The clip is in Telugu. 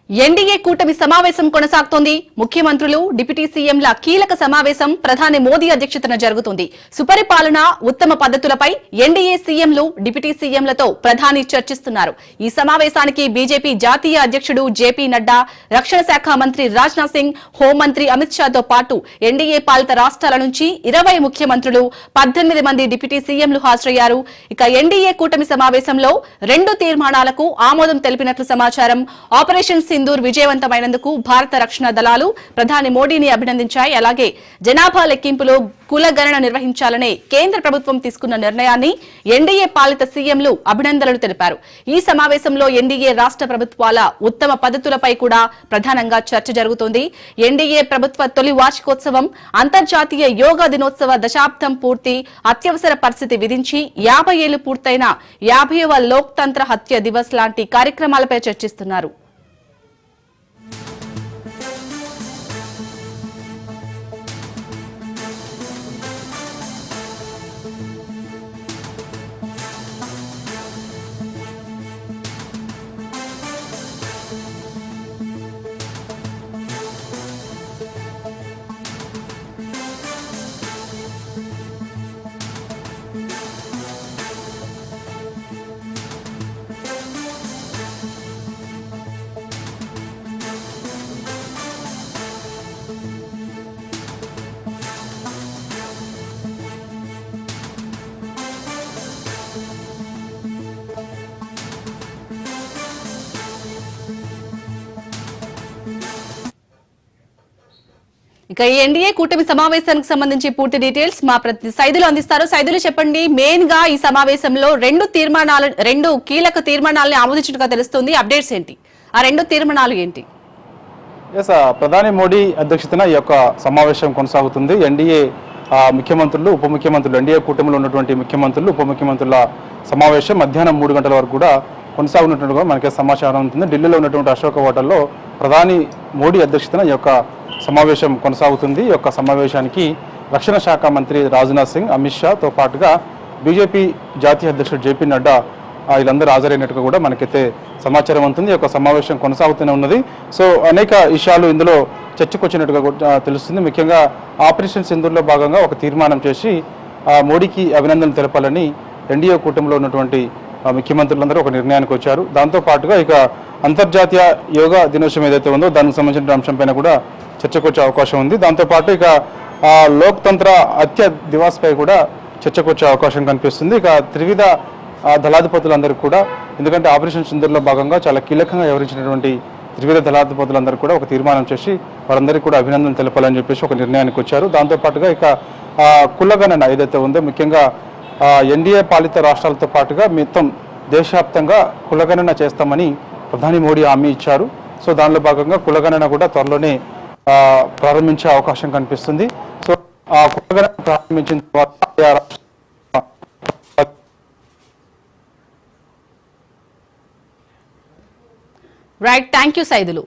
ఎన్డీఏ కూటమి సమావేశం కొనసాగుతోంది. ముఖ్యమంత్రులు, డిప్యూటీ సీఎంల కీలక సమావేశం ప్రధాని మోదీ అధ్యక్షతన జరుగుతుంది. సుపరిపాలన, ఉత్తమ పద్ధతులపై ఎన్డీఏ సీఎంలు, డిప్యూటీ సీఎంలతో ప్రధాని చర్చిస్తున్నారు. ఈ సమావేశానికి బీజేపీ జాతీయ అధ్యక్షుడు జేపీ నడ్డా, రక్షణ శాఖ మంత్రి రాజ్నాథ్ సింగ్, హోంమంత్రి అమిత్ షాతో పాటు ఎన్డీఏ పాలిత రాష్ట్రాల నుంచి 20 ముఖ్యమంత్రులు, 18 మంది డిప్యూటీ సీఎంలు హాజరయ్యారు. ఇక ఎన్డీఏ కూటమి సమావేశంలో 2 తీర్మానాలకు ఆమోదం తెలిపినట్లు సమాచారం. ఆపరేషన్ సింధూర్ విజయవంతమైనందుకు భారత రక్షణ దళాలు ప్రధాని మోడీని అభినందించాయి. అలాగే జనాభా లెక్కింపులో కులగణన నిర్వహించాలనే కేంద్ర ప్రభుత్వం తీసుకున్న నిర్ణయాన్ని ఎన్డీఏ పాలిత సీఎంలు అభినందనలు తెలిపారు. ఈ సమావేశంలో ఎన్డీఏ రాష్ట్ర ప్రభుత్వాల ఉత్తమ పద్ధతులపై కూడా ప్రధానంగా చర్చ జరుగుతోంది. ఎన్డీఏ ప్రభుత్వ తొలి వార్షికోత్సవం, అంతర్జాతీయ యోగా దినోత్సవ దశాబ్దం పూర్తి, అత్యవసర పరిస్థితి విధించి 50 ఏళ్లు పూర్తయిన 50వ లోక్తంత్ర హత్య దివస్ లాంటి కార్యక్రమాలపై చర్చిస్తున్నారు. ఇక ఈ ఎన్డీఏ కూటమి సమావేశానికి సంబంధించి పూర్తి డీటెయిల్స్ మా ప్రతి సైదులు అందిస్తారు. సైదులు చెప్పండి, మెయిన్ గా ఈ సమావేశంలో 2 కీలక తీర్మానాలను ఆమోదించినట్టుగా తెలుస్తుంది. అప్డేట్స్ ఏంటి? ఆ 2 తీర్మానాలు ఏంటి? ప్రధాని మోడీ అధ్యక్షతన ఈ యొక్క సమావేశం కొనసాగుతుంది. ఎన్డీఏ ముఖ్యమంత్రులు, ఉప ముఖ్యమంత్రులు, ఎన్డీఏ కూటమిలో ఉన్నటువంటి ముఖ్యమంత్రులు, ఉప ముఖ్యమంత్రుల సమావేశం మధ్యాహ్నం 3 గంటల వరకు కూడా కొనసాగుతున్నట్టుగా మనకి సమాచారం ఉంటుంది. ఢిల్లీలో ఉన్నటువంటి అశోక హోటల్లో ప్రధాని మోడీ అధ్యక్షతన ఈ యొక్క సమావేశం కొనసాగుతుంది. ఈ యొక్క సమావేశానికి రక్షణ శాఖ మంత్రి రాజ్నాథ్ సింగ్, అమిత్ షాతో పాటుగా బీజేపీ జాతీయ అధ్యక్షుడు జేపీ నడ్డా వీళ్ళందరూ హాజరైనట్టుగా కూడా మనకైతే సమాచారం ఉంటుంది. ఈ యొక్క సమావేశం కొనసాగుతూనే ఉన్నది. సో అనేక విషయాలు ఇందులో చర్చకు వచ్చినట్టుగా కూడా తెలుస్తుంది. ముఖ్యంగా ఆపరేషన్ సింధూర్లో భాగంగా ఒక తీర్మానం చేసి మోడీకి అభినందనలు తెలపాలని ఎన్డీఏ కూటమిలో ఉన్నటువంటి ముఖ్యమంత్రులందరూ ఒక నిర్ణయానికి వచ్చారు. దాంతోపాటుగా ఇక అంతర్జాతీయ యోగా దినోత్సవం ఏదైతే ఉందో దానికి సంబంధించిన అంశంపైన కూడా చర్చకు వచ్చే అవకాశం ఉంది. దాంతోపాటు ఇక లోక్తంత్ర హత్య దివాస్ పై కూడా చర్చకు వచ్చే అవకాశం కనిపిస్తుంది. ఇక త్రివిధ దళాధిపతులందరూ కూడా, ఎందుకంటే ఆపరేషన్ సింధూర్లో భాగంగా చాలా కీలకంగా వ్యవహరించినటువంటి త్రివిధ దళాధిపతులందరూ కూడా ఒక తీర్మానం చేసి వారందరికీ కూడా అభినందనలు తెలపాలని చెప్పేసి ఒక నిర్ణయానికి వచ్చారు. దాంతోపాటుగా ఇక కులగణన ఏదైతే ఉందో, ముఖ్యంగా ఎన్డీఏ పాలిత రాష్ట్రాలతో పాటుగా మొత్తం దేశవ్యాప్తంగా కులగణన చేస్తామని ప్రధాని మోడీ హామీ ఇచ్చారు. సో దానిలో భాగంగా కులగణన కూడా త్వరలోనే ప్రారంభించే అవకాశం కనిపిస్తుంది. సో ఆ కులగణన ప్రారంభించిన తర్వాత రైట్, థ్యాంక్ యూ సైదులు.